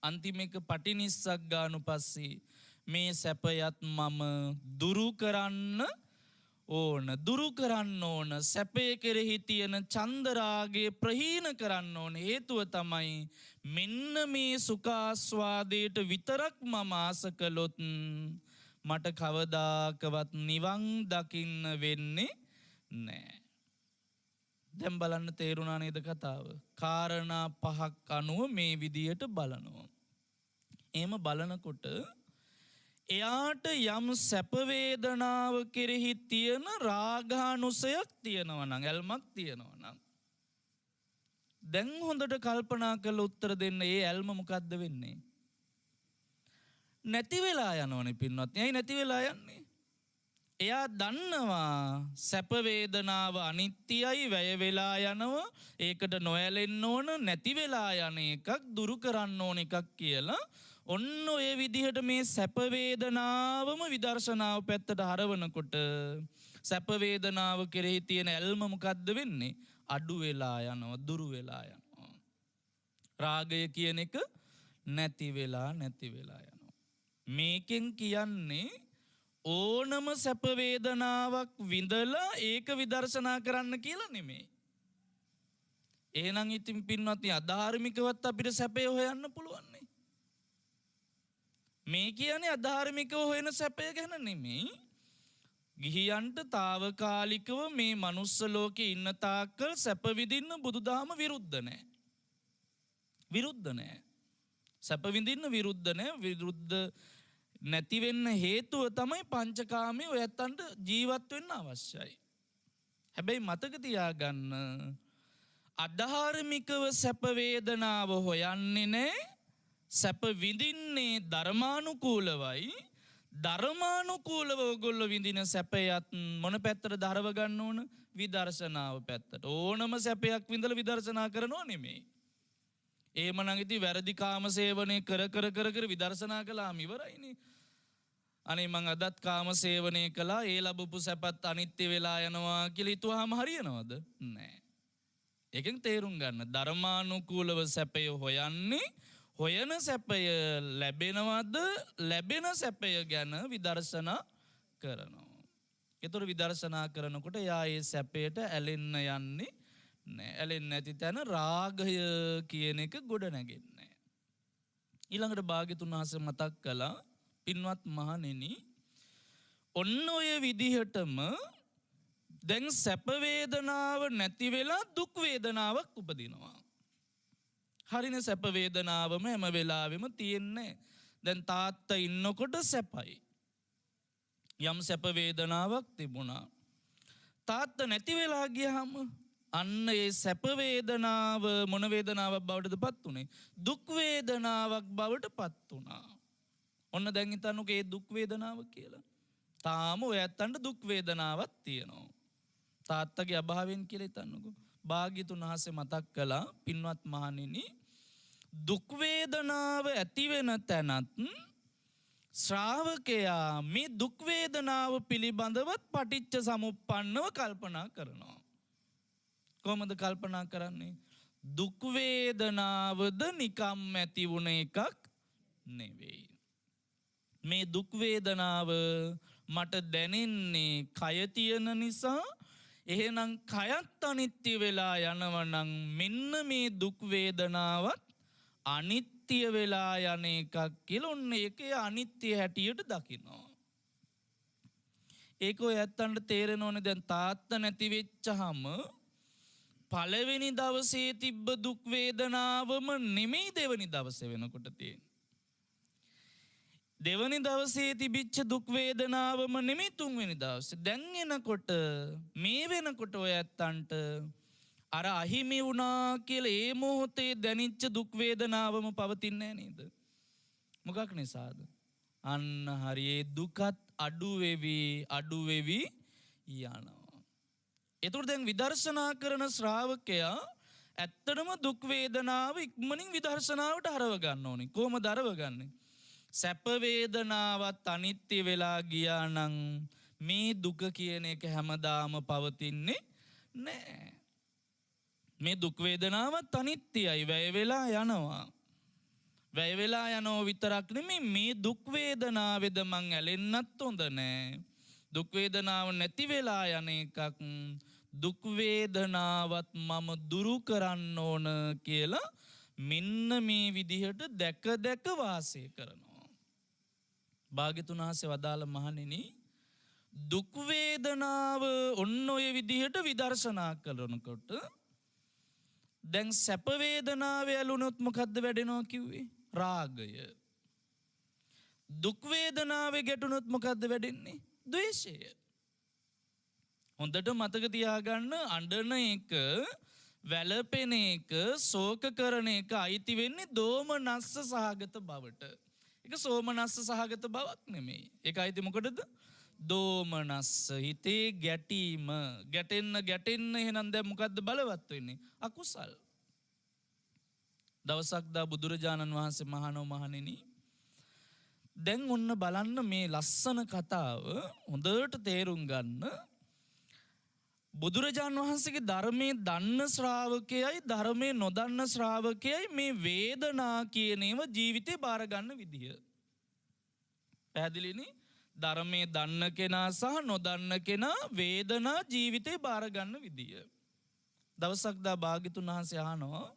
අන්තිමේක පටිනිස්සග්ගානුපස්සී මේ සැපයත් මම දුරු කරන්න ඕන. සැපේ කෙරෙහි තියෙන චන්දරාගේ ප්‍රහීන කරන්න ඕන. හේතුව තමයි මෙන්න මේ සුඛාස්වාදයට විතරක් මම ආස කළොත් මට කවදාකවත් නිවන් දකින්න වෙන්නේ නෑ. දැන් බලන්න තේරුණා නේද කතාව? කාරණා පහක් අනුව මේ විදියට බලනවා. එහෙම බලනකොට එයාට යම් සැප වේදනාව කෙරෙහි තියෙන රාගානුසයක් තියෙනවා නම් ඇල්මක් තියෙනවා නම් දැන් හොඳට කල්පනා කරලා උත්තර දෙන්න. ඒ ඇල්ම මොකද්ද වෙන්නේ? නැති වෙලා යනවනේ පින්වත්නි. ඇයි නැති වෙලා යන්නේ? එයා දන්නවා සැප වේදනාව අනිත්‍යයි වැය වෙලා යනවා. ඒකට නොඇලෙන්න ඕන නැති වෙලා යන එකක් දුරු කරන්න ඕන එකක් කියලා. ඔන්න ඔය විදිහට මේ සැප වේදනාවම විදර්ශනාව පැත්තට හරවනකොට සැප වේදනාව කෙරෙහි තියෙන ඇල්ම මොකද්ද වෙන්නේ? අඩු වෙලා යනවා, දුරු වෙලා යනවා. රාගය කියන එක නැති වෙලා යනවා. මේකෙන් කියන්නේ ඕනම සැප වේදනාවක් විඳලා ඒක විදර්ශනා කරන්න කියලා නෙමෙයි. එහෙනම් ඉතින් පින්වත්නි අධාර්මිකවත් අපිට සැපේ හොයන්න පුළුවන් නේ. මේ කියන්නේ අධාර්මිකව හොයන සැපය ගැන නෙමෙයි. ගිහියන්ට తాවකාලිකව මේ මනුස්ස ලෝකේ ඉන්න තාක්කල් සැප විඳින්න බුදුදහම විරුද්ධ නැහැ. සැප විඳින්න විරුද්ධ නැහැ. විරුද්ධ නැති වෙන්න හේතුව තමයි පංචකාමයේ ඔය ඇත්තන්ට ජීවත් වෙන්න අවශ්‍යයි. හැබැයි මතක තියාගන්න අධාර්මිකව සැප වේදනාව හොයන්නේ නැහැ. සැප විඳින්නේ ධර්මානුකූලවයි. ධර්මානුකූලව ඔයගොල්ලෝ විඳින සැපයත් මොන පැත්තට දරව ගන්න ඕන? විදර්ශනාව පැත්තට. ඕනම සැපයක් විඳලා විදර්ශනා කරනෝ නෙමෙයි. එහෙමනම් ඉතින් වැරදි කාම සේවනය කර විදර්ශනා කළාම ඉවරයිනේ. අනේ මං අදත් කාම සේවනය කළා ඒ ලැබපු සැපත් අනිත්‍ය වෙලා යනවා කියලා හිතුවාම හරියනවද? නෑ. ඒකෙන් තේරුම් ගන්න ධර්මානුකූලව සැපය හොයන්නේ හොයන සැපය ලැබෙනවද? ලැබෙන සැපය ගැන විදර්ශනා කරනවා. ඒතර විදර්ශනා කරනකොට යා ඒ සැපයට ඇලෙන්න යන්නේ නෑ. ඇලෙන්නේ නැති තැන රාගය කියන එක ගොඩ නැගෙන්නේ. ඊළඟට භාග්‍යතුන් වහන්සේ මතක් කළා පින්වත් මහණෙනි ඔන්න ඔය විදිහටම දැන් සැප වේදනාව නැති වෙලා දුක් වේදනාවක් උපදිනවා. හරින සැප වේදනාවම හැම වෙලාවෙම තියෙන්නේ. දැන් තාත්තා ඉන්නකොට සැපයි. යම් සැප වේදනාවක් තිබුණා. තාත්තා නැති වෙලා ගියාම අන්න ඒ සැප වේදනාව මොන වේදනාවක් බවටද පත් උනේ? දුක් වේදනාවක් බවට පත් වුණා. ඔන්න දැන් හිතන්නකෝ ඒ දුක් වේදනාව කියලා. තාම ඔය ඇත්තන්ට දුක් වේදනාවක් තියෙනවා. තාත්තගේ අභාවයෙන් කියලා හිතන්නකෝ. භාග්‍යතුන් වහන්සේ මතක් කළා පින්වත් මහණෙනි දුක් වේදනාව ඇති වෙන තැනත් ශ්‍රාවකයා මේ දුක් වේදනාව පිළිබඳවත් පටිච්ච සමුප්පන්නව කල්පනා කරනවා. කොහොමද කල්පනා කරන්නේ? දුක් වේදනාවද නිකම් ඇති වුණ එකක් නෙවෙයි. මේ දුක් වේදනාව මට දැනෙන්නේ කය තියෙන නිසා. එහෙනම් කයත් අනිත්‍ය වෙලා යනවනම් මෙන්න මේ දුක් වේදනාවත් අනිත්‍ය වෙලා යන එකක් කියලා ඔන්න ඒකේ අනිත්‍ය හැටියට දකිනවා. ඒක ඔය ඇත්තන්ට තේරෙන්න ඕනේ. දැන් තාත්තා නැති වෙච්චාම පළවෙනි දවසේ තිබ්බ දුක් වේදනාවම නෙමෙයි දෙවෙනි දවසේ වෙනකොට තියෙන්නේ. දෙවනි දවසේ තිබිච්ච දුක් වේදනාවම නෙමෙයි තුන්වෙනි දවසේ. දැන් එනකොට මේ වෙනකොට ඔය ඇත්තන්ට අර අහිමි වුණා කියලා ඒ මොහොතේ දැනිච්ච දුක් වේදනාවම පවතින්නේ නේද? මොකක් නිසාද? අන්න හරියේ දුකත් අඩු වෙවි යනවා. ඒතකොට දැන් විදර්ශනා කරන ශ්‍රාවකයා ඇත්තටම දුක් වේදනාව ඉක්මනින් විදර්ශනාවට හරව ගන්න ඕනේ. කොහොමද හරවගන්නේ? සැප වේදනාවත් අනිත්‍ය වෙලා ගියා නම් මේ දුක කියන එක හැමදාම පවතින්නේ නැහැ. මේ දුක් වේදනාවත් අනිත්‍යයි, වැය වෙලා යනවා. වැය වෙලා යනෝ විතරක් නෙමෙයි මේ දුක් වේදනාවේද මං ඇලෙන්නත් හොඳ නැහැ. දුක් වේදනාව නැති වෙලා යන එකක්. දුක් වේදනාවත් මම දුරු කරන්න ඕන කියලා මෙන්න මේ විදිහට දැක වාසය කරනවා. භාග්‍යතුන් වහන්සේ වදාළ මහණෙනි දුක් වේදනාව ඔන්න ඔය විදිහට විදර්ශනා කරනකොට දැන් සැප වේදනාව ඇලුනොත් මොකද්ද වැඩෙනවා කිව්වේ? රාගය. දුක් වේදනාවේ ගැටුනොත් මොකද්ද වැඩෙන්නේ? ද්වේෂය. හොඳට මතක තියාගන්න අඬන එක, වැළපෙන එක, ශෝක කරන එක අයිති වෙන්නේ දෝමනස්ස සහගත බවට. ඒක සෝමනස්ස සහගත බවක් නෙමෙයි. ඒක අයිති මොකටද? දෝමනස්ස, හිතේ ගැටීම. ගැටෙන්න එහෙනම් දැන් මොකද්ද බලවත් වෙන්නේ? අකුසල්. දවසක් දා බුදුරජාණන් වහන්සේ මහණෝ මහණෙනි දැන් ඔන්න බලන්න මේ ලස්සන කතාව හොඳට තේරුම් ගන්න. බුදුරජාණන් වහන්සේගේ ධර්මයේ දන්න ශ්‍රාවකයයි ධර්මයේ නොදන්න ශ්‍රාවකයයි මේ වේදනා කියන ඒවා ජීවිතේ බාර ගන්න විදිය. පැහැදිලිනේ? ධර්මයේ දන්න කෙනා සහ නොදන්න කෙනා වේදනා ජීවිතේ බාර ගන්න විදිය. දවසක් දා භාග්‍යතුන් වහන්සේ අහනවා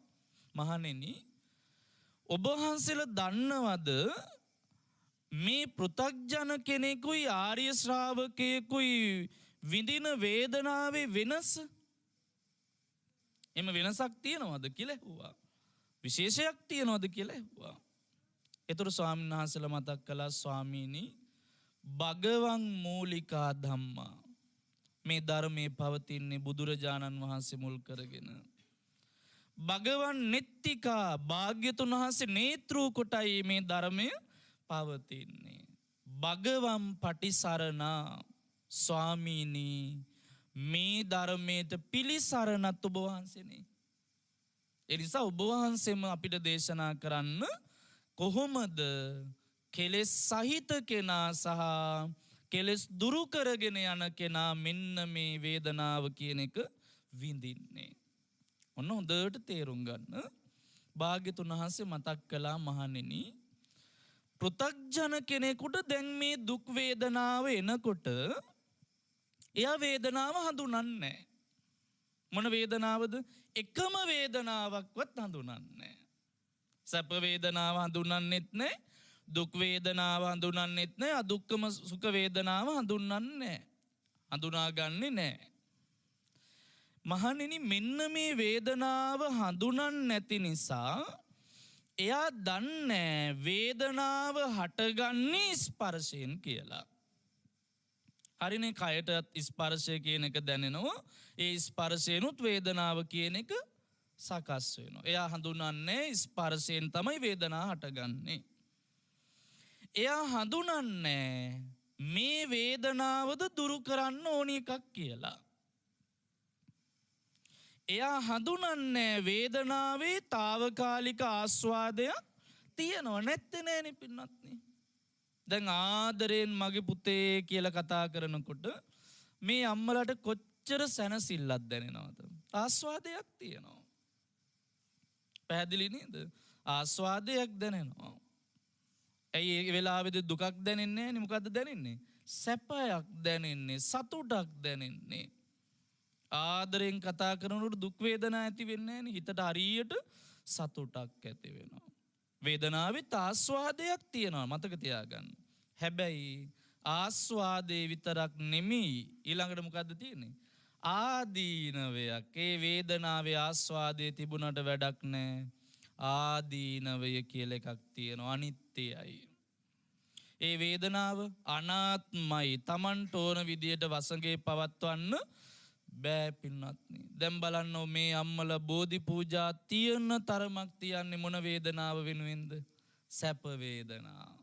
මහණෙනි ඔබ වහන්සේලා දන්නවද මේ පෘථග්ජන කෙනෙකුයි ආර්ය ශ්‍රාවකයෙකුයි විඳින වේදනාවේ වෙනස? එම වෙනසක් තියනවද කියලා ඇහුවා. විශේෂයක් තියනවද කියලා ඇහුවා. ඒතර ස්වාමීන් වහන්සේලා මතක් කළා ස්වාමීනි භගවං මූලිකා ධම්මා මේ ධර්මයේ පවතින්නේ බුදුරජාණන් වහන්සේ මුල් කරගෙන. භගවන් නෙත්තිකා භාග්‍යතුන් වහන්සේ නේත්‍රු කොටයි මේ ධර්මය පවතින්නේ. භගවම් පටිසරණා ස්වාමීනි මේ ධර්මයට පිළිසරණත් ඔබ වහන්සේනේ. ඒ නිසා ඔබ වහන්සේම අපිට දේශනා කරන්න කොහොමද කෙලෙස් සහිත කෙනා සහ කෙලෙස් දුරු කරගෙන යන කෙනා මෙන්න මේ වේදනාව කියන එක විඳින්නේ. ඔන්න හොඳට තේරුම් ගන්න. භාග්‍යතුන් වහන්සේ මතක් කළා මහණෙනි පෘථග්ජන කෙනෙකුට දැන් මේ දුක් වේදනාව එනකොට එයා වේදනාව හඳුනන්නේ නැහැ. මොන වේදනාවද? එකම වේදනාවක්වත් හඳුනන්නේ නැහැ. සැප වේදනාව හඳුනන්නෙත් නැහැ. දුක් වේදනාව හඳුනන්නෙත් නැහැ. අදුක්කම සුඛ වේදනාව හඳුනන්නේ නැහැ. හඳුනාගන්නේ නැහැ. මහණෙනි මෙන්න මේ වේදනාව හඳුනන්නේ නැති නිසා එයා දන්නේ වේදනාව හටගන්නේ ස්පර්ශයෙන් කියලා. හරිනේ කයට ස්පර්ශය කියන එක දැනෙනවා. ඒ ස්පර්ශයෙන්ුත් වේදනාව කියන එක සකස් වෙනවා. එයා හඳුනන්නේ ස්පර්ශයෙන් තමයි වේදනාව හටගන්නේ. එයා හඳුනන්නේ මේ වේදනාවද දුරු කරන්න ඕන එකක් කියලා. එයා හඳුනන්නේ වේදනාවේ తాවකාලික ආස්වාදයක් තියෙනවා නැත්තේ නෑනේ පින්නත්නි. දැන් ආදරෙන් මගේ පුතේ කියලා කතා කරනකොට මේ අම්මලාට කොච්චර සැනසෙල්ලක් දැනෙනවද? ආස්වාදයක් තියෙනවා. පැහැදිලි නේද? ආස්වාදයක් දැනෙනවා. ඇයි ඒ වෙලාවේදී දුකක් දැනෙන්නේ නැහැ නේ? මොකද්ද දැනෙන්නේ? සැපයක් දැනෙන්නේ, සතුටක් දැනෙන්නේ. ආදරෙන් කතා කරනකොට දුක් වේදනා ඇති වෙන්නේ නැහැ නේ. හිතට හරියට සතුටක් ඇති වෙනවා. වේදනාවෙත් ආස්වාදයක් තියෙනවා මතක තියාගන්න. හැබැයි ආස්වාදේ විතරක් නෙමෙයි ඊළඟට මොකද්ද තියෙන්නේ? ආදීනවයක්. ඒ වේදනාවේ ආස්වාදේ තිබුණට වැඩක් නැහැ. ආදීනවය කියලා එකක් තියෙනවා. අනිත්‍යයි. ඒ වේදනාව අනාත්මයි. Tamanට ඕන විදියට වසඟේ පවත්වන්න බෑ පින්නත්නි. දැන් බලන්න මේ අම්මලා බෝධි පූජා තියන තරමක් තියන්නේ මොන වේදනාව වෙනුවෙන්ද? සැප වේදනාව.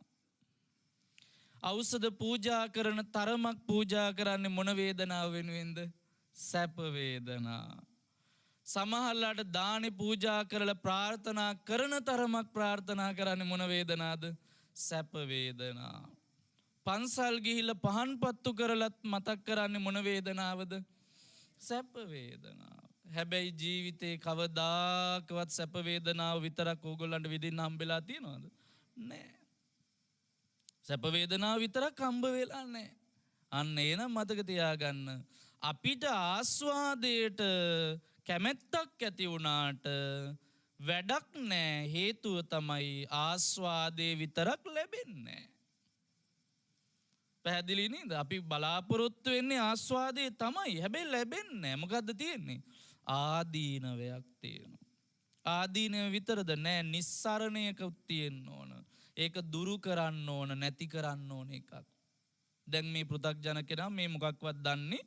ඖෂධ පූජා කරන තරමක් පූජා කරන්නේ මොන වේදනාව වෙනුවෙන්ද? සැප වේදනාව. සමහරලාට දානි පූජා කරලා ප්‍රාර්ථනා කරන තරමක් ප්‍රාර්ථනා කරන්නේ මොන වේදනාවද? සැප වේදනාව. පන්සල් ගිහිල්ලා පහන් පත්තු කරලත් මතක් කරන්නේ මොන වේදනාවද? සැප වේදනාව. හැබැයි ජීවිතේ කවදාකවත් සැප වේදනාව විතරක් ඕගොල්ලන්ට විඳින්න හම්බෙලා තියෙනවද? නෑ. සැප වේදනාව විතරක් හම්බ වෙලා නෑ. අන්න එනම් මතක තියාගන්න. අපිට ආස්වාදයට කැමැත්තක් ඇති වුණාට වැඩක් නෑ. හේතුව තමයි ආස්වාදේ විතරක් ලැබෙන්නේ. පැහැදිලි නේද? අපි බලාපොරොත්තු වෙන්නේ ආස්වාදේ තමයි. හැබැයි ලැබෙන්නේ නැහැ. මොකද්ද තියෙන්නේ? ආදීනවයක් තියෙනවා. ආදීනව විතරද නෑ, නිස්සරණයක තියෙන්න ඕන. ඒක දුරු කරන්න ඕන, නැති කරන්න ඕන එකක්. දැන් මේ පෘථග්ජන කෙනා මේ මොකක්වත් දන්නේ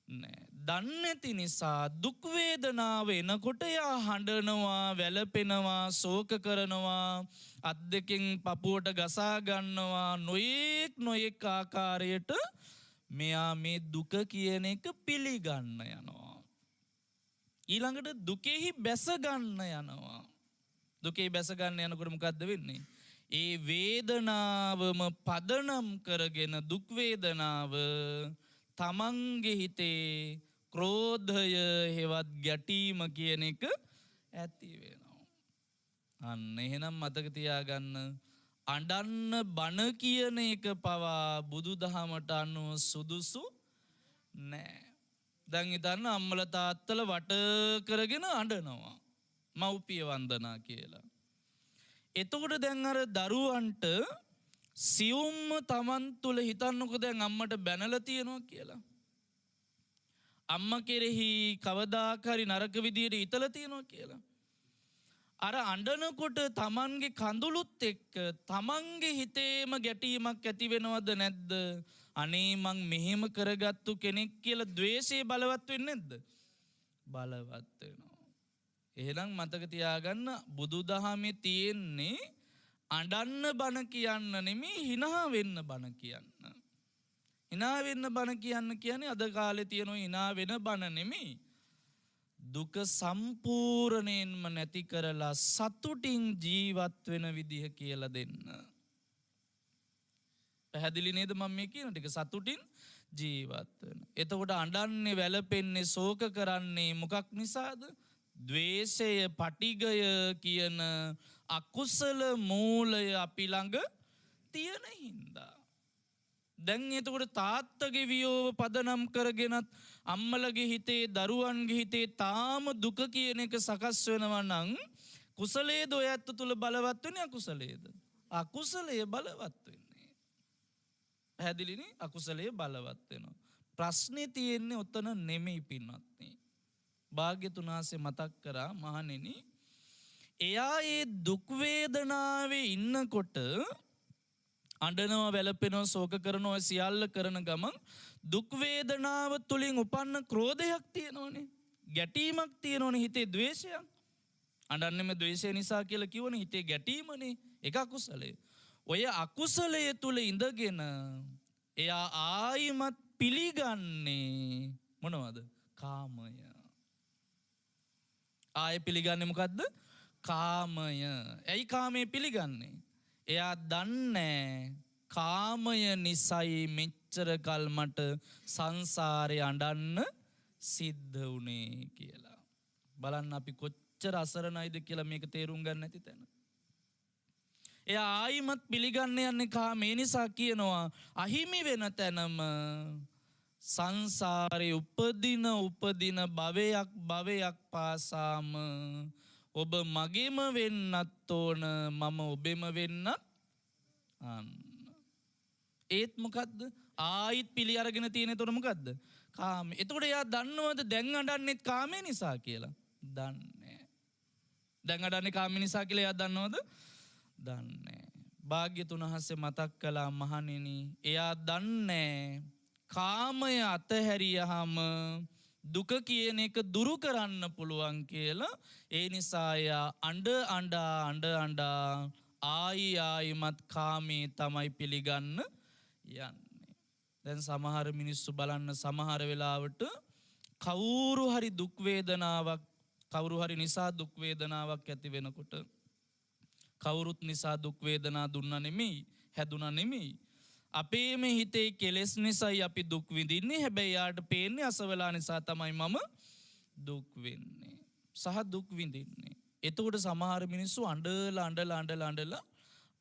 නෑ. දන්නේ නැති නිසා දුක් වේදනාව එනකොට යා හඬනවා, වැළපෙනවා, ශෝක කරනවා, අත් දෙකෙන් පපුවට ගසා ගන්නවා, නොයෙක් ආකාරයට මෙයා මේ දුක කියන එක පිළිගන්න යනවා. ඊළඟට දුකෙහි බැස ගන්න යනවා. දුකේ බැස ගන්න යනකොට මොකද්ද වෙන්නේ? ඒ වේදනාවම පදනම් කරගෙන දුක් වේදනාව තමන්ගේ හිතේ ක්‍රෝධය හෙවත් ගැටීම කියන එක ඇති වෙනවා. අන්න එහෙනම් මතක තියාගන්න, අඬන්න බන කියන එක පවා බුදුදහමට අනුව සුදුසු නෑ. දැන් හිතන්න අම්මලා තාත්තලා වට කරගෙන අඬනවා මව්පිය වන්දනා කියලා. එතකොට දැන් අර දරුවන්ට සියුම්ම තමන් තුළ හිතන්නකො දැන් අම්මට බැනලා තියෙනවා කියලා. අම්මා කෙරෙහි කවදාක හරි නරක විදියට හිතලා තියෙනවා කියලා. අර අඬනකොට තමන්ගේ කඳුළුත් එක්ක තමන්ගේ හිතේම ගැටීමක් ඇති වෙනවද නැද්ද? අනේ මං මෙහෙම කරගත්තු කෙනෙක් කියලා ද්වේෂය බලවත් වෙන්නේ නැද්ද? බලවත් වෙනවා. එහෙනම් මතක තියාගන්න බුදුදහමේ තියෙන්නේ අඬන්න බණ කියන්න නෙමෙයි hina වෙන්න බණ කියන්න. hina වෙන්න බණ කියන්න කියන්නේ අද කාලේ තියෙන hina වෙන බණ නෙමෙයි. දුක සම්පූර්ණයෙන්ම නැති කරලා සතුටින් ජීවත් වෙන විදිහ කියලා දෙන්න. පැහැදිලි නේද මම මේ කියන ටික? සතුටින් ජීවත් වෙන. එතකොට අඬන්නේ වැළපෙන්නේ ශෝක කරන්නේ මොකක් නිසාද? ද්වේෂය, පටිගය කියන අකුසල මූලය අපි ළඟ තියෙන හින්දා. දැන් එතකොට තාත්තගේ වියෝව පදනම් කරගෙනත් අම්මලගේ හිතේ දරුවන්ගේ හිතේ තාම දුක කියන එක සකස් වෙනවා නම් කුසලයේද ඔය ඇත්ත තුල බලවත් වෙන්නේ අකුසලයේද? අකුසලයේ බලවත් වෙන්නේ. පැහැදිලිනේ? අකුසලයේ බලවත් වෙනවා. ප්‍රශ්නේ තියෙන්නේ ඔතන නෙමෙයි පින්වත්නි. භාග්‍යතුන් වහන්සේ මතක් කරා මහණෙනි, එයා ඒ දුක් වේදනාවේ ඉන්නකොට අඬනවා, වැළපෙනවා, ශෝක කරනවා, සියල්ල කරන ගමන් දුක් වේදනාව තුලින් උපන්න ක්‍රෝධයක් තියෙනවනේ, ගැටීමක් තියෙනවනේ, හිතේ ද්වේෂයක්. අඬන්නෙම ද්වේෂය නිසා කියලා කිව්වනේ, හිතේ ගැටීමනේ. ඒක අකුසලය. ඔය අකුසලය තුල ඉඳගෙන එයා ආයිමත් පිළිගන්නේ මොනවද? කාමය. ආයෙ පිළිගන්නේ මොකද්ද? කාමය. ඇයි කාමයේ පිළිගන්නේ? එයා දන්නේ කාමය නිසයි මෙච්චර කල් මට සංසාරේ අඬන්න සිද්ධ වුණේ කියලා. බලන්න අපි කොච්චර අසරණයිද කියලා මේක තේරුම් ගන්න නැති තැන. එයා ආයිමත් පිළිගන්න යන්නේ කාමේ නිසා කියනවා අහිමි වෙන තැනම සංසාරේ උපදින භවයක් පාසාම ඔබ මගේම වෙන්නත් ඕන, මම ඔබෙම වෙන්නත් අන්න. ඒත් මොකද්ද? ආයිත් පිළි අරගෙන තියෙන එතකොට මොකද්ද? කාමේ. එතකොට එයා දන්නවද දැන් අඬන්නෙත් කාමේ නිසා කියලා? දන්නේ. දැන් අඬන්නේ කාමේ නිසා කියලා එයා දන්නවද? දන්නේ. භාග්‍යතුන් වහන්සේ මතක් කළා මහණෙනි, එයා දන්නේ කාමය අතහැරියහම දුක කියන එක දුරු කරන්න පුළුවන් කියලා. ඒ නිසා එයා අඬ අඬා ආයිමත් කාමේ තමයි පිළිගන්න යන්නේ. දැන් සමහර මිනිස්සු බලන්න, සමහර වෙලාවට කවුරු හරි දුක් වේදනාවක්, කවුරු හරි නිසා දුක් වේදනාවක් ඇති වෙනකොට, කවුරුත් නිසා දුක් වේදනා දුන්නා නෙමෙයි, හැදුනා නෙමෙයි, අපේම හිතේ කෙලෙස් නිසායි අපි දුක් විඳින්නේ. හැබැයි යාට පේන්නේ අසවලා නිසා තමයි මම දුක් වෙන්නේ සහ දුක් විඳින්නේ. එතකොට සමහර මිනිස්සු අඬලා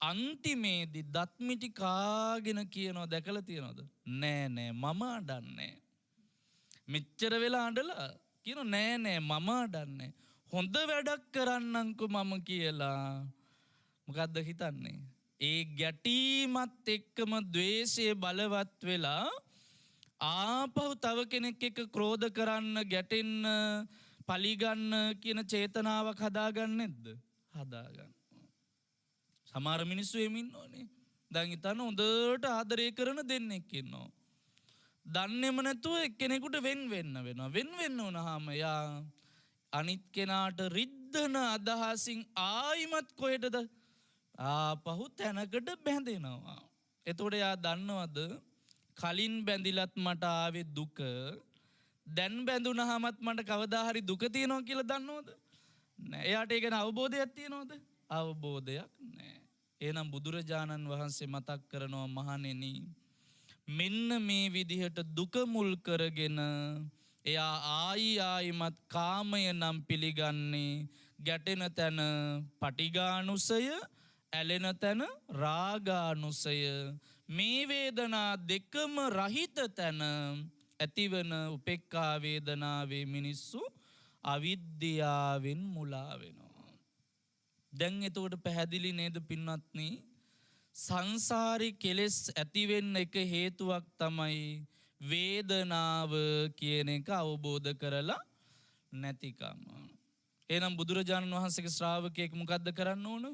අන්තිමේදී දත් මිටි කාගෙන කියනවා, දැකලා තියනවද? නෑ මම අඬන්නේ. මෙච්චර වෙලා අඬලා කියනවා නෑ මම අඬන්නේ. හොඳ වැඩක් කරන්නම්කෝ මම කියලා. මොකද්ද හිතන්නේ? ඒ ගැටීමත් එක්කම ද්වේෂය බලවත් වෙලා ආපහු තව කෙනෙක් එක්ක ක්‍රෝධ කරන්න, ගැටෙන්න, පලිගන්න කියන චේතනාවක් හදාගන්නේ නැද්ද? හදාගන්න. සමහර මිනිස්සු එහෙම ඉන්නෝනේ. දැන් හිතන්න හොඳට ආදරය කරන දෙන්නෙක් ඉන්නවා. දන්නේම නැතුව එක්කෙනෙකුට වෙන් වෙන්න වෙනවා. වෙන් වුණාම යා අනිත් කෙනාට රිද්දන අදහසින් ආයිමත් කොහෙටද? ආපහු තැනකට බැඳෙනවා. එතකොට යා දන්නවද කලින් බැඳිලත් මට ආවේ දුක, දැන් බැඳුනහමත් මට කවදා හරි දුක තියෙනවා කියලා දන්නවද? නෑ. එයාට ඒක ගැන අවබෝධයක් තියෙනවද? අවබෝධයක් නෑ. එහෙනම් බුදුරජාණන් වහන්සේ මතක් කරනවා මහණෙනි, මෙන්න මේ විදිහට දුක මුල් කරගෙන එයා ආයිමත් කාමය නම් පිළිගන්නේ, ගැටෙන තැන පටිඝානුසය, ඇලෙන තැන රාගානුසය, මේ වේදනා දෙකම රහිත තැන ඇතිවන උපේක්ඛා වේදනාවේ මිනිස්සු අවිද්‍යාවෙන් මුලා වෙනවා. දැන් එතකොට පැහැදිලි නේද පින්වත්නි? සංසාරේ කෙලෙස් ඇති වෙන්න එක හේතුවක් තමයි වේදනාව කියන එක අවබෝධ කරලා නැතිකම. එහෙනම් බුදුරජාණන් වහන්සේගේ ශ්‍රාවකයෙක් මොකද්ද කරන්න ඕන?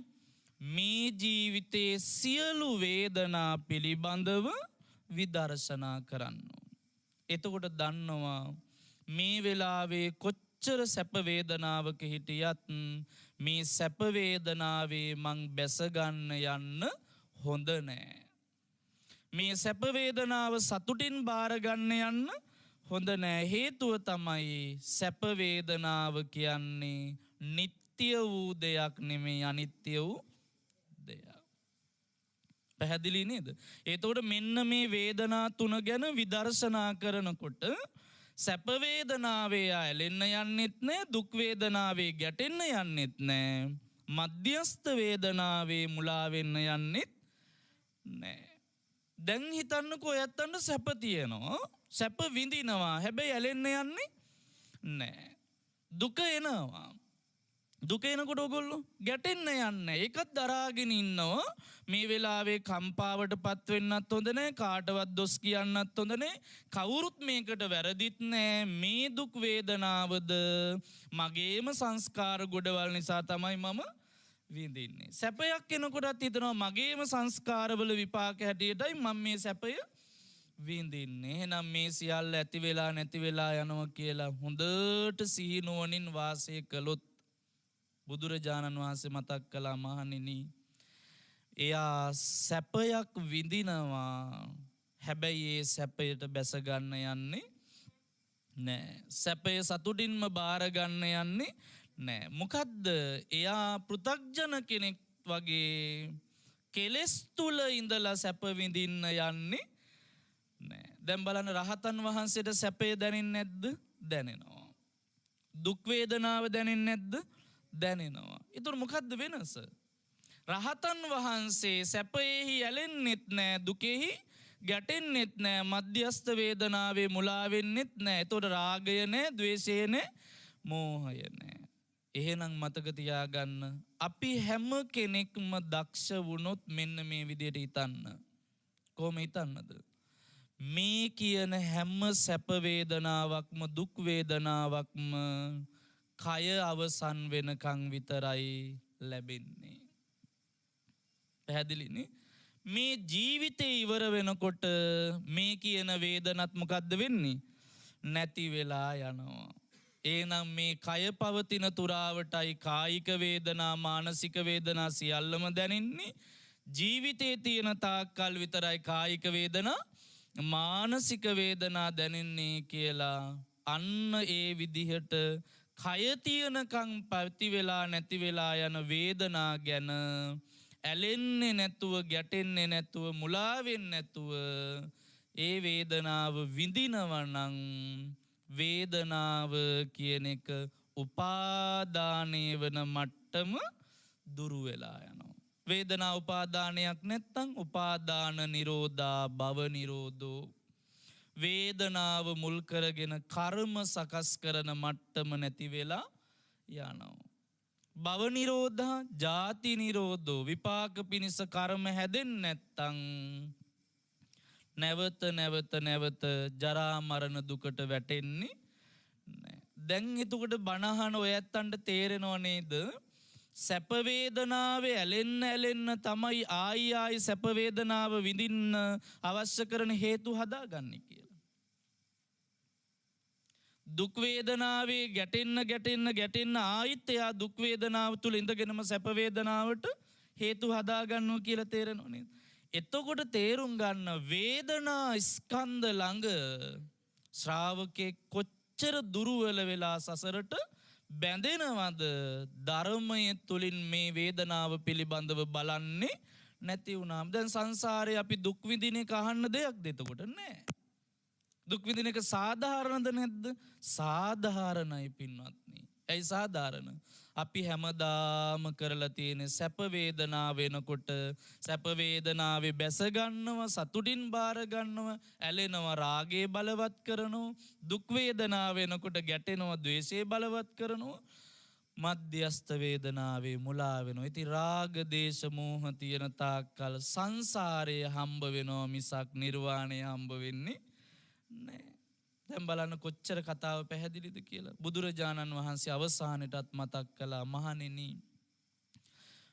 මේ ජීවිතයේ සියලු වේදනා පිළිබඳව විදර්ශනා කරන්න ඕන. එතකොට දන්නවා මේ වෙලාවේ කොච්චර සැප වේදනාවක හිටියත් මේ සැප වේදනාවේ මං බැස ගන්න යන්න හොඳ නෑ. මේ සැප වේදනාව සතුටින් බාර ගන්න යන්න හොඳ නෑ. හේතුව තමයි සැප වේදනාව කියන්නේ නිත්‍ය වූ දෙයක් නෙමෙයි අනිත්‍ය වූ දෙයක්. පැහැදිලි නේද? එතකොට මෙන්න මේ වේදනා තුන ගැන විදර්ශනා කරනකොට සැප වේදනාවේ ඇලෙන්න යන්නෙත් නෑ, දුක් වේදනාවේ ගැටෙන්න යන්නෙත් නෑ, මධ්‍යස්ථ වේදනාවේ මුලා වෙන්න යන්නෙත් නෑ. දැන් හිතන්නකෝ ඔයත්තන්ට සැප තියෙනවා, සැප විඳිනවා, හැබැයි ඇලෙන්න යන්නේ නෑ. දුක එනවා, දුක එනකොට ඔයගොල්ලෝ ගැටෙන්න යන්නේ, ඒකත් දරාගෙන ඉන්නවා. මේ වෙලාවේ කම්පාවට පත් වෙන්නත් හොඳ නෑ, කාටවත් දොස් කියන්නත් හොඳ නෑ, කවුරුත් මේකට වැරදිත් නෑ. මේ දුක් වේදනාවද මගේම සංස්කාර ගොඩවල් නිසා තමයි මම විඳින්නේ. සැපයක් එනකොටත් හිතනවා මගේම සංස්කාරවල විපාක හැටියටයි මම මේ සැපය විඳින්නේ. එහෙනම් මේ සියල්ල ඇති වෙලා නැති වෙලා යනවා කියලා හොඳට සිහිනුවණින් වාසය කළොත් බුදුරජාණන් වහන්සේ මතක් කළා, මහණෙනි, එයා සැපයක් විඳිනවා, හැබැයි ඒ සැපයට බැස ගන්න යන්නේ නෑ. සැපය සතුටින්ම බාර ගන්න යන්නේ නෑ. මොකද්ද? එයා පෘථග්ජන කෙනෙක් වගේ කෙලෙස් තුල ඉඳලා සැප විඳින්න යන්නේ නෑ. දැන් බලන්න, රහතන් වහන්සේට සැපය දැනෙන්නේ නැද්ද? දැනෙනවා. දුක් වේදනාව දැනෙන්නේ නැද්ද? දැනෙනවා. ඒතර මොකද්ද වෙනස? රහතන් වහන්සේ සැපෙහි ඇලෙන්නෙත් නෑ, දුකෙහි ගැටෙන්නෙත් නෑ, මධ්‍යස්ථ වේදනාවේ මුලා වෙන්නෙත් නෑ. ඒතර රාගය නෑ, ද්වේෂය නෑ, මෝහය නෑ. එහෙනම් මතක තියාගන්න, අපි හැම කෙනෙක්ම දක්ෂ වුණොත් මෙන්න මේ විදිහට හිතන්න. කොහොම හිතන්නද? මේ කියන හැම සැප වේදනාවක්ම දුක් වේදනාවක්ම කය අවසන් වෙනකන් විතරයි ලැබෙන්නේ. පැහැදිලිනේ? මේ ජීවිතේ ඉවර වෙනකොට මේ කියන වේදනත් මොකද්ද වෙන්නේ? නැති වෙලා යනවා. එහෙනම් මේ කය පවතින තුරාවටයි කායික වේදනා, මානසික වේදනා සියල්ලම දැනෙන්නේ. ජීවිතේ තියෙන තාක්කල් විතරයි කායික වේදනා, මානසික වේදනා දැනෙන්නේ කියලා අන්න ඒ විදිහට කය තියනකම් පැති වෙලා නැති වෙලා යන වේදනා ගැන ඇලෙන්නේ නැතුව, ගැටෙන්නේ නැතුව, මුලා වෙන්නේ නැතුව ඒ වේදනාව විඳිනවා නම් වේදනාව කියන එක උපාදානයේ වන මට්ටම දුරු වෙලා යනවා. වේදනා උපාදානයක් නැත්තම් උපාදාන නිරෝධා භව නිරෝධෝ, වේදනාව මුල් කරගෙන කර්ම සකස් කරන මට්ටම නැති වෙලා යනවා. භව නිරෝධා ජාති නිරෝධෝ, විපාක පිණිස කර්ම හැදෙන්නේ නැත්තම් නැවත නැවත නැවත ජරා මරණ දුකට වැටෙන්නේ නැහැ. දැන් එතකොට බණහන ඔය ඇත්තන්ට තේරෙනව නේද? සැප වේදනාවේ ඇලෙන්න තමයි ආයි සැප වේදනාව විඳින්න අවශ්‍ය කරන හේතු හදාගන්නේ කියලා. දුක් වේදනාවේ ගැටෙන්න ආයිත් එයා දුක් වේදනාව තුල ඉඳගෙනම සැප වේදනාවට හේතු හදාගන්නවා කියලා තේරෙනව නේද? එතකොට තේරුම් ගන්න, වේදනා ස්කන්ධ ළඟ ශ්‍රාවකේ කොච්චර දුර්වල වෙලා සසරට බැඳෙනවද? ධර්මයේ තුලින් මේ වේදනාව පිළිබඳව බලන්නේ නැති වුණාම. දැන් සංසාරේ අපි දුක් විඳින එක අහන්න දෙයක්ද එතකොට? නෑ. දුක් විඳින එක සාධාරණද නැද්ද? සාධාරණයි පින්වත්නි. ඇයි සාධාරණ? අපි හැමදාම කරලා තියෙන සැප වේදනාව වෙනකොට සැප වේදනාවේ බැස ගන්නවා, සතුටින් බාර ගන්නවා, ඇලෙනවා, රාගේ බලවත් කරනවා, දුක් වේදනාව වෙනකොට ගැටෙනවා, ද්වේෂේ බලවත් කරනවා, මධ්‍යස්ථ වේදනාවේ මුලා වෙනවා. ඉතින් රාග දේශ මෝහ තියෙන තාක්කල් සංසාරයේ හම්බ වෙනවා මිසක් නිර්වාණය හම්බ වෙන්නේ නැහැ. දැන් බලන්න කොච්චර කතාව පැහැදිලිද කියලා. බුදුරජාණන් වහන්සේ අවසානයටත් මතක් කළා, මහණෙනි,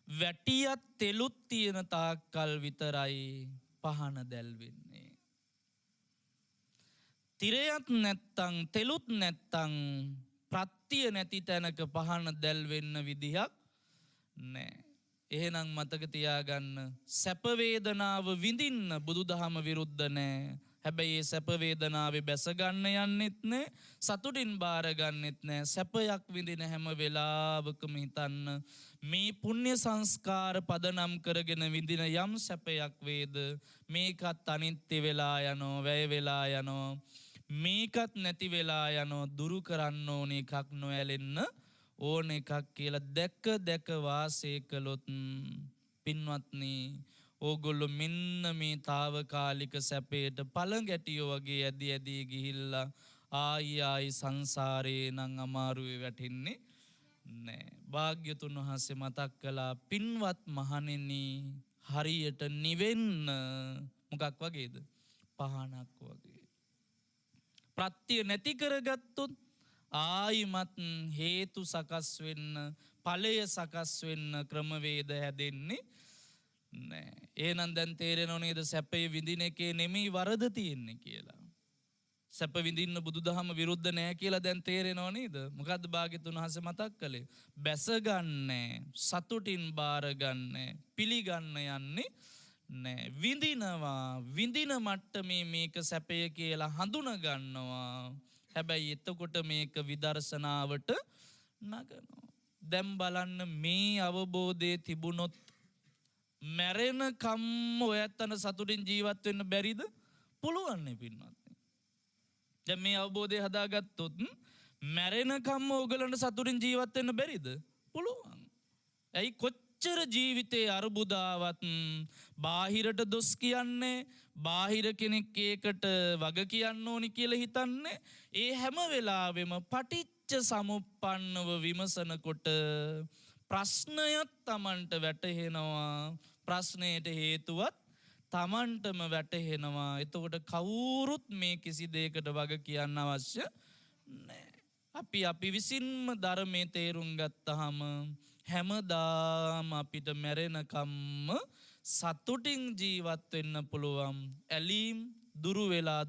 වැටියක් තෙලුත් තියෙන තාක්කල් විතරයි පහන දැල්වෙන්නේ. තිරයක් නැත්තම්, තෙලුත් නැත්තම් ප්‍රත්‍ය නැති තැනක පහන දැල් වෙන්න විදිහක් නෑ. එහෙනම් මතක තියාගන්න සැප වේදනාව විඳින්න බුදුදහම විරුද්ධ නෑ. හැබැයි ඒ සැප වේදනාවේ බැස ගන්න යන්නෙත් නෑ, සතුටින් බාර ගන්නෙත් නෑ. සැපයක් විඳින හැම වෙලාවකම හිතන්න මේ පුණ්‍ය සංස්කාර පදනම් කරගෙන විඳින යම් සැපයක් වේද මේකත් අනිත්‍ය වෙලා යනවා, වැය වෙලා යනවා. මේකත් නැති වෙලා යනවා. දුරු කරන්න ඕන එකක්, නොඇලෙන්න ඕන එකක් කියලා දැක දැක වාසය කළොත් පින්වත්නි, ඕගොල්ලෝ මෙන්න මේ తాවකාලික සැපයට පළඟැටියෝ වගේ ඇදි ඇදි ගිහිල්ලා ආයි සංසාරේ නම් අමාරුවේ වැටෙන්නේ නෑ. භාග්‍යතුන් වහන්සේ මතක් කළා පින්වත් මහණෙනි, හරියට නිවෙන්න මොකක් වගේද? පහනක් වගේ. ප්‍රත්‍ය නැති කරගත්තොත් ආයිමත් හේතු සකස් වෙන්න, ඵලය සකස් වෙන්න ක්‍රමවේද හැදෙන්නේ නෑ. එහෙනම් දැන් තේරෙනව නේද සැපේ විඳින එකේ නෙමෙයි වරද තියෙන්නේ කියලා. සැප විඳින්න බුදුදහම විරුද්ධ නෑ කියලා දැන් තේරෙනව නේද? මොකද්ද භාග්‍යතුන් වහන්සේ මතක් කළේ? බැසගන්නේ, සතුටින් බාරගන්නේ, පිළිගන්න යන්නේ නෑ. විඳිනවා, විඳින මට්ටමේ මේක සැපය කියලා හඳුන ගන්නවා. හැබැයි එතකොට මේක විදර්ශනාවට නගනවා. දැන් බලන්න මේ අවබෝධය තිබුණොත් මැරෙන කම්ම ඔයත්තන සතුටින් ජීවත් වෙන්න බැරිද? පුළුවන් නේ පින්වත්නි. දැන් මේ අවබෝධය හදාගත්තොත් මැරෙන කම්ම ඔයගලන්ට සතුටින් ජීවත් වෙන්න බැරිද? පුළුවන්. ඇයි කොච්චර ජීවිතේ අරුබුදාවත් බාහිරට දොස් කියන්නේ, බාහිර කෙනෙක් ඒකට වග කියන්න ඕනි කියලා හිතන්නේ, ඒ හැම වෙලාවෙම පටිච්ච සමුප්පන්නව විමසනකොට ප්‍රශ්නයක් Tamanට වැටහෙනවා. ප්‍රශ්නයට හේතුවත් Tamanටම වැටහෙනවා. එතකොට කවුරුත් මේ කිසි දෙයකට වග කියන්න අවශ්‍ය නැහැ. අපි විසින්ම ධර්මයේ තේරුම් ගත්තාම හැමදාම අපිට මැරෙනකම්ම සතුටින් ජීවත් වෙන්න පුළුවන්. ඇලීම් දුරු වෙලා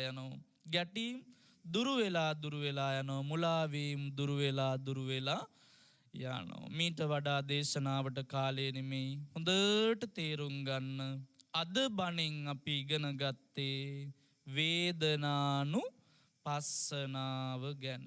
යනවා. ගැටීම් දුරු වෙලා යනවා. මුලාවීම් දුරු වෙලා යනවා. මීට වඩා දේශනාවට කාලය නෙමෙයි. හොඳට තේරුම් ගන්න. අද බණෙන් අපි ඉගෙන ගත්තේ වේදනානුපස්සනාව ගැන.